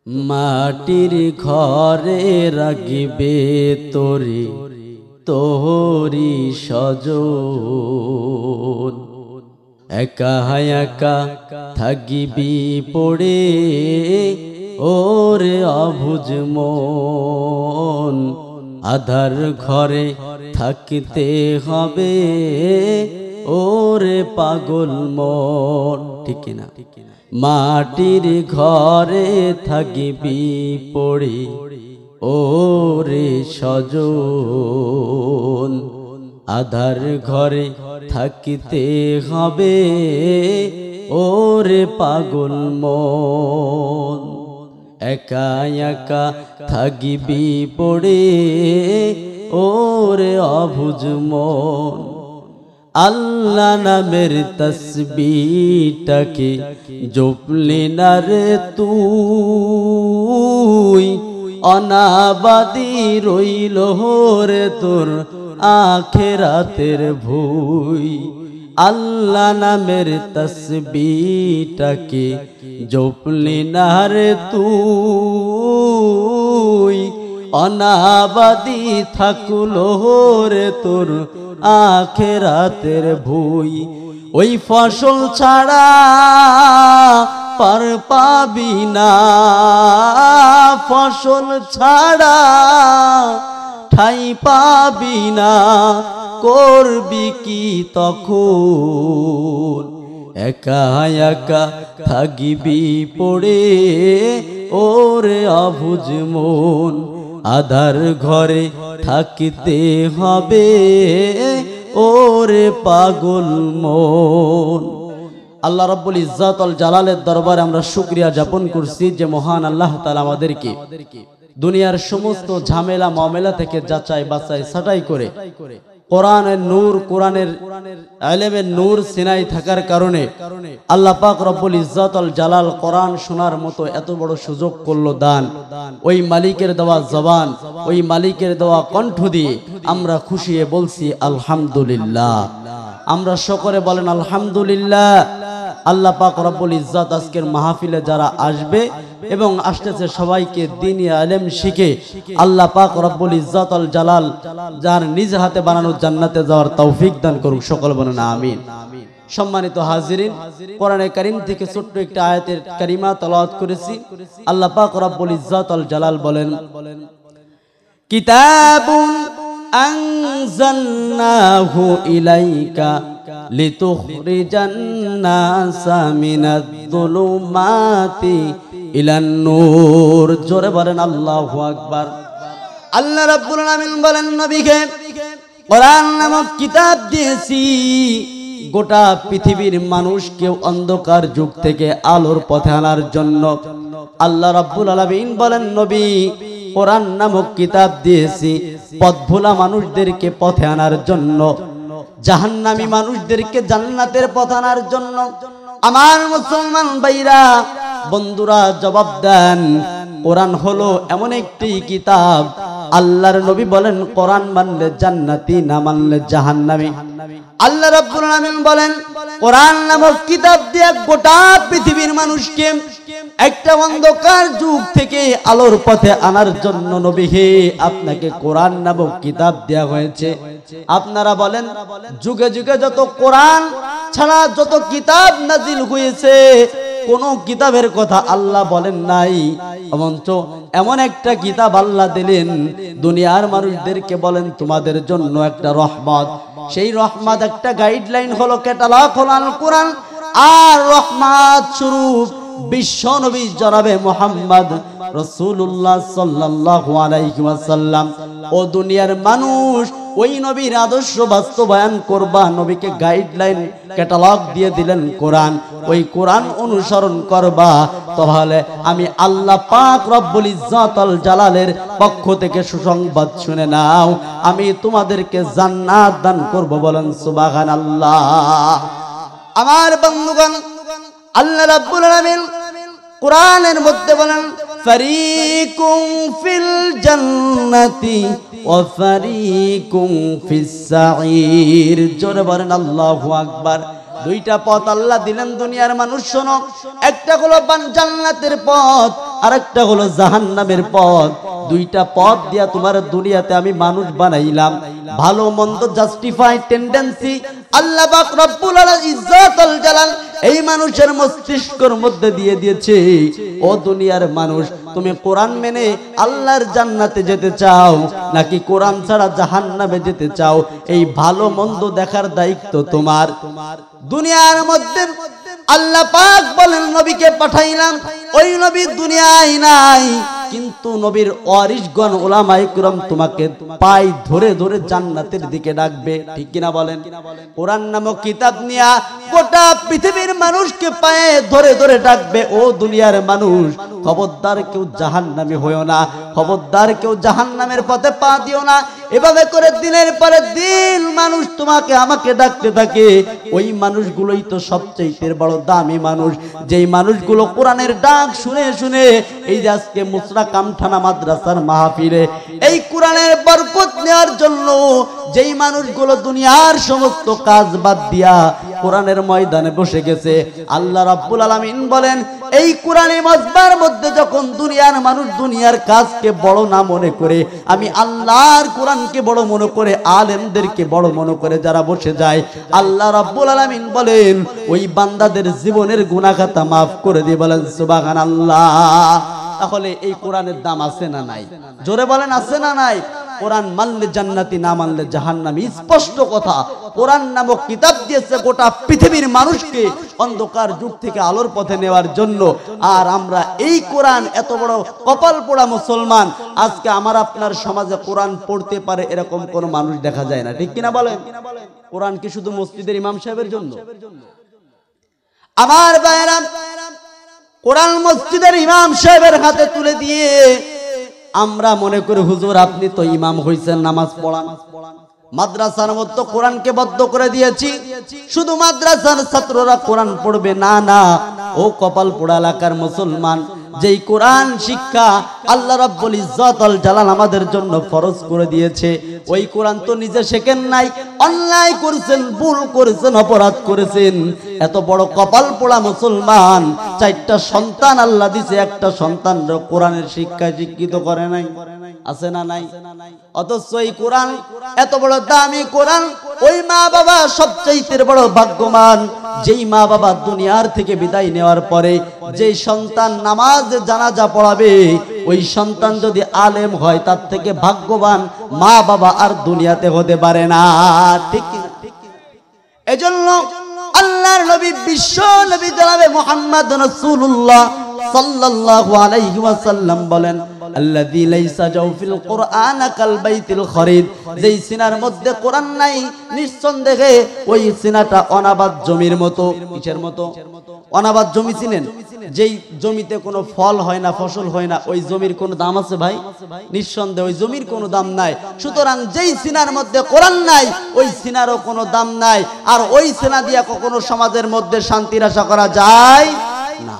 মাটির ঘরে রাখবে তোরে তোরি সজন, একা একা থাকিবি পড়ে ওরে অবুঝ মন। আধার ঘরে থাকতে হবে ওরে পাগল মন। ঠিক কিনা? মাটির ঘরে থাকিবি পড়ে ওরে সজন, আধার ঘরে থাকিতে হবে ওরে পাগল মন। একা একা থাকিবি পড়ে ওরে অবুঝ মন। আল্লাহ নামের তসবিহটাকে জপলি না রে তুই, অনাবাদি রইল রে তোর আখিরাতের ভুই। আল্লাহ নামের তসবিহটাকে জপলি না রে তুই, অনাবাদি থাকলো রে তোর আখিরাতের ভুই। ওই ফসল ছাড়া পার পাবি না, ফসল ছাড়া ঠাই পাবি না, করবি কি তখন? একা একা থাকিবি পড়ে ওরে অবুঝ মন। আধার ঘরে থাকিতে হবে ওরে পাগল মন। আল্লাহ রাব্বুল ইজ্জাত ওয়াল জালালের দরবারে আমরা শুকরিয়া জ্ঞাপন করছি যে মহান আল্লাহ তাআলা আমাদেরকে দুনিয়ার সমস্ত ঝামেলা মামলা থেকে যাচাই বাছাই ছাঁটাই করে কোরআনের নূর, কোরআনের ইলমের নূর সিনাই থাকার কারণে আল্লাহ পাক রব্বুল ইজ্জাত ওয়াল জালাল কোরআন শোনার মতো এত বড় সুযোগ করলো দান। ওই মালিকের দেওয়া জবান, ওই মালিকের দেওয়া কণ্ঠ দিয়ে আমরা খুশি হয়ে বলছি আলহামদুলিল্লাহ। আমরা সকলে বলেন আলহামদুলিল্লাহ। আল্লাহ পাক রব্বুল ইজ্জাত আজকের মাহফিলে যারা আসবে এবং আসতেছে সবাইকে দ্বীনি ইলম শিখে আল্লাহ পাক রব্বুল ইজ্জাত ওয়াল জালাল যার নিজ হাতে বানানো জান্নাতে যাওয়ার তৌফিক দান করুক। সকল বলেন আমিন। সম্মানিত হাজিরিন, কোরআনে কারীম থেকে ছোট্ট একটা আয়াতের কারিমা তেলাওয়াত করেছি। আল্লাহ পাক রব্বুল ইজ্জাত ওয়াল জালাল বলেন, কিতাবুন আনজালনাহু ইলাইকা লিতুখরিজান নাসা মিনাজ-যুলুমাতি ইলান নূর। জোরে বলেন আল্লাহু আকবার। আল্লাহ রাব্বুল আলামিন বলেন নবীকে কোরআন নামক কিতাব দিয়েছি গোটা পৃথিবীর মানুষকে অন্ধকার যুগ থেকে আলোর পথে আনার জন্য। আল্লাহ রাব্বুল আলামিন বলেন নবী কোরআন নামক কিতাব দিয়েছি পথভোলা মানুষদেরকে পথে আনার জন্য, জাহান্নামী মানুষদেরকে জান্নাতের পথে আনার জন্য। আমার মুসলমান ভাইরা বন্ধুরা জবাব দেন, কোরআন হলো এমন একটি কিতাব, আল্লাহর নবী বলেন কোরআন মানলে জান্নাতি, না মানলে জাহান্নামী। আল্লাহ রাব্বুল আলামিন বলেন কোরআন নামক কিতাব দিয়ে গোটা পৃথিবীর মানুষকে একটা অন্ধকার যুগ থেকে আলোর পথে আনার জন্য নবী হে আপনাকে কোরআন নামক কিতাব দেয়া হয়েছে। আপনারা বলেন যুগে যুগে যত কোরআন ছাড়া যত কিতাব নাজিল হয়েছে কোন কিতাবের কথা আল্লাহ বলেন নাই, অথচ এমন একটা কিতাব আল্লাহ দিলেন দুনিয়ার মানুষদেরকে বলেন তোমাদের জন্য একটা রহমত। সেই রহমত একটা গাইডলাইন হলো, ক্যাটালগ হলো আল কোরআন। আর রহমত স্বরূপ বিশ্ব নবী জনাবে মুহাম্মদ রাসূলুল্লাহ সাল্লাল্লাহু আলাইহি ওয়াসাল্লাম। ও দুনিয়ার মানুষ ওই নবীর আদর্শ বাস্তবায়ন করবা, নবীকে গাইডলাইন ক্যাটালগ দিয়ে দিলেন কোরআন, ওই কোরআন অনুসরণ করবা, তাহলে আমি আল্লাহ পাক রব্বুল ইজ্জাত ওয়াল জালালের পক্ষ থেকে সুসংবাদ শুনে নাও, আমি তোমাদেরকে জান্নাত দান করব। বলেন সুবহানাল্লাহ। আমার বন্ধুগণ, আল্লাহ রাব্বুল আলামিন কোরআনের মধ্যে বলেন ফারিকুম ফিল জান্নাতি ওয়া ফারিকুম ফিস সাঈর। জোরে বলেন আল্লাহু আকবার। দুইটা পথ আল্লাহ দিলেন দুনিয়ার মানুষ শোনো, একটা হলো জান্নাতের পথ, আর একটা হলো জাহান্নামের পথ। দুইটা পথ দিয়া তোমার দুনিয়াতে আমি মানুষ বানাইলাম। ভালো মন্দ জাস্টিফাই টেন্ডেন্সি আল্লাহ পাক রব্বুল ইজ্জতুল জালাল এই মানুষের মস্তিষ্কের মধ্যে দিয়ে দিয়েছে। ও দুনিয়ার মানুষ, তুমি কোরআন মেনে আল্লাহর জান্নাতে যেতে চাও নাকি কোরআন ছাড়া জাহান্নামে যেতে চাও? এই ভালো মন্দ দেখার দায়িত্ব তোমার। দুনিয়ার মধ্যে আল্লাহ পাক বলেন নবীকে পাঠাইলাম, ওই নবী দুনিয়ায় নাই, কিন্তু নবীর ওয়ারিসগণ উলামায়ে কিরাম তোমাকে পাই ধরে ধরে জান্নাতের দিকে ডাকবে, ঠিক কিনা বলেন? কোরআন নামক কিতাব নিয়া গোটা পৃথিবীর মানুষকে পায়ে ধরে ধরে ডাকবে, ও দুনিয়ার মানুষ, খবরদার কেউ জাহান্নামী হইও না, খবরদার কেউ জাহান্নামের পথে পা দিও না। এভাবে করে দিনের পরে দিন মানুষ তোমাকে আমাকে ডাকতে থাকে। ওই মানুষগুলোই তো সবচেয়ে বড় দামি মানুষ, যেই মানুষগুলো কোরআনের ডাক শুনে শুনে এই যে আজকে মুসরা কামঠানা মাদ্রাসার মাহফিলে এই কোরআনের বরকত নেওয়ার জন্য যেই মানুষগুলো দুনিয়ার সমস্ত কাজ বাদ দিয়া কোরআনের ময়দানে বসে গেছে, আল্লাহ রাব্বুল আলামিন বলেন এই কোরআনে মজবার মধ্যে যখন দুনিয়ার মানুষ দুনিয়ার কাজকে বড় না মনে করে, আমি আল্লাহর কোরআনকে বড় মনে করে, আলেমদেরকে বড় মনে করে যারা বসে যায়, আল্লাহ রাব্বুল আলামিন বলেন ওই বান্দাদের জীবনের গুনাহ খাতা maaf করে দিয়ে বলেন সুবহানাল্লাহ। তাহলে এই কোরআনের দাম আছে না নাই? জোরে বলেন আছে না নাই? কোরআন মানলে জান্নাতি, না মানলে জাহান্নামী, স্পষ্ট কথা। কোরআন নামক কিতাব দিয়েছে গোটা পৃথিবীর মানুষকে অন্ধকার যুগ থেকে আলোর পথে নেওয়ার জন্য। আর আমরা এই কোরআন, এত বড় কপাল পোড়া মুসলমান, আজকে আমার আপনার সমাজে কোরআন পড়তে পারে এরকম কোন মানুষ দেখা যায় না, ঠিক কিনা বলেন? কোরআন কি শুধু মসজিদের ইমাম সাহেবের জন্য? আমার ভাইরা, কোরআন মসজিদের ইমাম সাহেবের হাতে তুলে দিয়ে আমরা মনে করি হুজুর আপনি তো ইমাম হইছেন, নামাজ পড়ান। মাদ্রাসার মধ্যে কোরআনকে বদ্ধ করে দিয়েছি, শুধু মাদ্রাসার ছাত্ররা কোরআন পড়বে, না না। ও কপাল পোড়া এলাকার মুসলমান, যেই কোরআন শিক্ষা আল্লাহ রাব্বুল ইজ্জতুল জালাল আমাদের জন্য ফরজ করে দিয়েছে, ওই কোরআন তো নিজে শেখেন নাই, অন্যায় করেছেন, ভুল করেছেন, অপরাধ করেছেন। এত বড় কপাল পোড়া মুসলমান, 4টা সন্তান আল্লাহ দিছে, একটা সন্তান কোরআনের শিক্ষায় শিক্ষিত করে নাই, আছে না নাই? অথচ এই কোরআন, এত বড় দামি কোরআন, ওই মা বাবা সবচেয়ে বড় ভাগ্যবান, যেই মা বাবা দুনিয়ার থেকে বিদায় নেওয়ার পরে যেই সন্তান নামাজ জানাজা পড়াবে, ওই সন্তান যদি আলেম হয় তার থেকে ভাগ্যবান মা বাবা আর দুনিয়াতে হতে পারে না, ঠিক কি? এজন্য আল্লাহর নবী, বিশ্ব নবী জনাবে মুহাম্মদ রাসূলুল্লাহ সাল্লাল্লাহু আলাইহি ওয়াসাল্লাম বলেন, আল্লাযী লাইসা জাওফিল কুরআন কাল বাইতিল খরিদ, যেই সিনার মধ্যে কোরআন নাই, নিঃসন্দেহে ওই সিনাটা অনাবাদ জমির মতো। কিসের মতো? অনাবাদ জমি চিনেন? যেই জমিতে কোনো ফল হয় না, ফসল হয় না, ওই জমির কোনো দাম আছে ভাই? নিঃসন্দেহে ওই জমির কোনো দাম নাই। সুতরাং যেই সিনার মধ্যে কোরআন নাই, ওই সিনারও কোনো দাম নাই। আর ওই সিনা দিয়া কখনো সমাজের মধ্যে শান্তির আশা করা যায় না,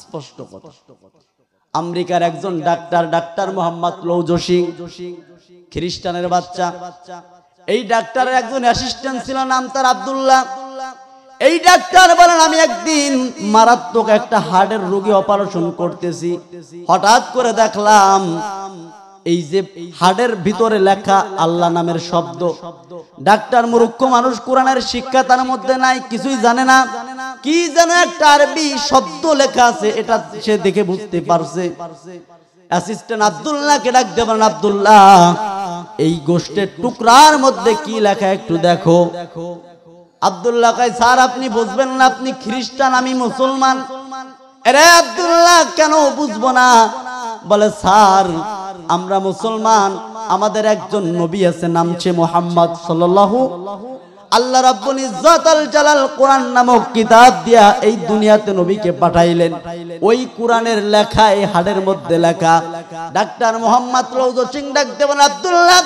স্পষ্ট কথা। আমেরিকার একজন ডাক্তার মোহাম্মদ লৌজসি, খ্রিস্টানের বাচ্চা। এই ডাক্তারের একজন অ্যাসিস্ট্যান্ট ছিল, নাম তার আব্দুল্লাহ। এই ডাক্তার বলেন, আমি একদিন মারাত্মক একটা হার্টের রোগী অপারেশন করতেছি, হঠাৎ করে দেখলাম এই যে হার্টের ভিতরে লেখা আল্লাহ নামের শব্দ। ডাক্তার মূর্খ মানুষ, কোরআনের শিক্ষা তার মধ্যে নাই, কিছুই জানে না, কি যেন একটা আরবি শব্দ লেখা আছে, এটা সে দেখে বুঝতে পারছে। অ্যাসিস্ট্যান্ট আব্দুল্লাহকে ডাক দেবেন, আব্দুল্লাহ এই গোষ্ঠের টুকরার মধ্যে কি লেখা একটু দেখো। আব্দুল্লাহ কয়, স্যার আপনি বুঝবেন না, আপনি খ্রিস্টান, আমি মুসলমান। আরে আব্দুল্লাহ কেন বুঝবো না? বলে, স্যার আমরা মুসলমান, আমাদের একজন নবী আছে, নাম হচ্ছে মুহাম্মদ সাল্লাল্লাহু। আল্লাহ রাব্বুল ইজ্জতুল জালাল কোরআন নামক কিতাব দিয়া এই দুনিয়াতে নবীকে পাঠাইলেন। ওই কোরআনের লেখা এই হাড়ের মধ্যে লেখা। ডাক্তার মোহাম্মদ লৌজসি ডাক দেবেন, আব্দুল্লাহ,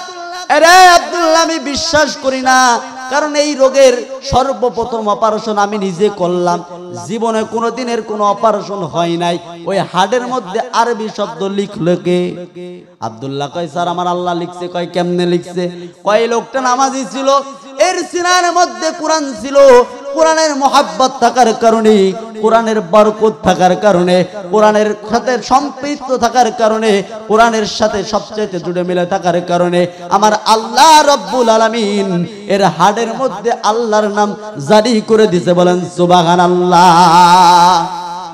আরে আব্দুল্লাহ আমি বিশ্বাস করি না, কারণ এই রোগের সর্বপ্রথম অপারেশন আমি নিজে করলাম, জীবনে কোনোদিনের কোনো অপারেশন হয় নাই। ওই হাড়ের মধ্যে আরবি শব্দ লিখলো কে? আব্দুল্লাহ কয়, স্যার আমার আল্লাহ লিখছে। কয় কেমনে লিখছে? কয় লোকটা নামাজি ছিল, এর সিনার মধ্যে কোরআন ছিল, কোরআনের মহাব্বত থাকার কারণে, কোরআনের বরকত থাকার কারণে, কোরআনের সাথে সম্পৃক্ত থাকার কারণে, কোরআনের সাথে সবচেয়ে জুড়ে মিলে থাকার কারণে আমার আল্লাহ রব্বুল আলামিন এর হাড়ের মধ্যে আল্লাহর নাম জারি করে দিয়েছে। বলেন সুবহানাল্লাহ।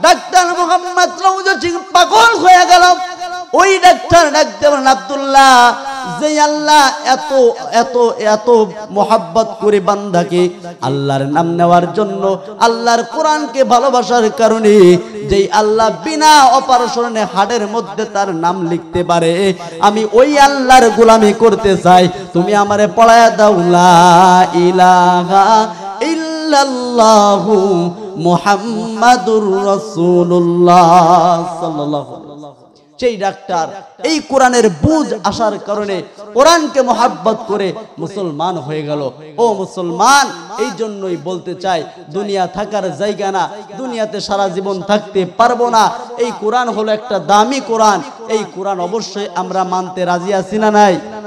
ডাক্তার মোহাম্মদ রওজী পাগল হয়ে গেল। ওই ডাক্তার ডাকতে বলেন, আব্দুল্লাহ, যে আল্লাহ এত এত এত মোহাব্বত করে বান্দাকে আল্লাহর নাম নেওয়ার জন্য, আল্লাহর কোরআনকে ভালোবাসার কারণে, যেই আল্লাহ বিনা অপারেশনে হাড়ের মধ্যে তার নাম লিখতে পারে, আমি ওই আল্লাহর গোলামি করতে চাই। তুমি আমারে পড়ায়া দাও লা ইলাহা ইল্লাল্লাহু মুহাম্মাদুর রাসূলুল্লাহ সাল্লাল্লাহু আলাইহি ওয়াসাল্লাম। সেই ডাক্তার এই কোরআনের বুঝ আসার কারণে কোরআনকে মহাব্বত করে মুসলমান হয়ে গেল। ও মুসলমান, এই জন্যই বলতে চাই, দুনিয়া থাকার জায়গা না, দুনিয়াতে সারা জীবন থাকতে পারবো না। এই কোরআন হলো একটা দামি কোরআন। এই কোরআন অবশ্যই আমরা মানতে রাজি আছি না নাই?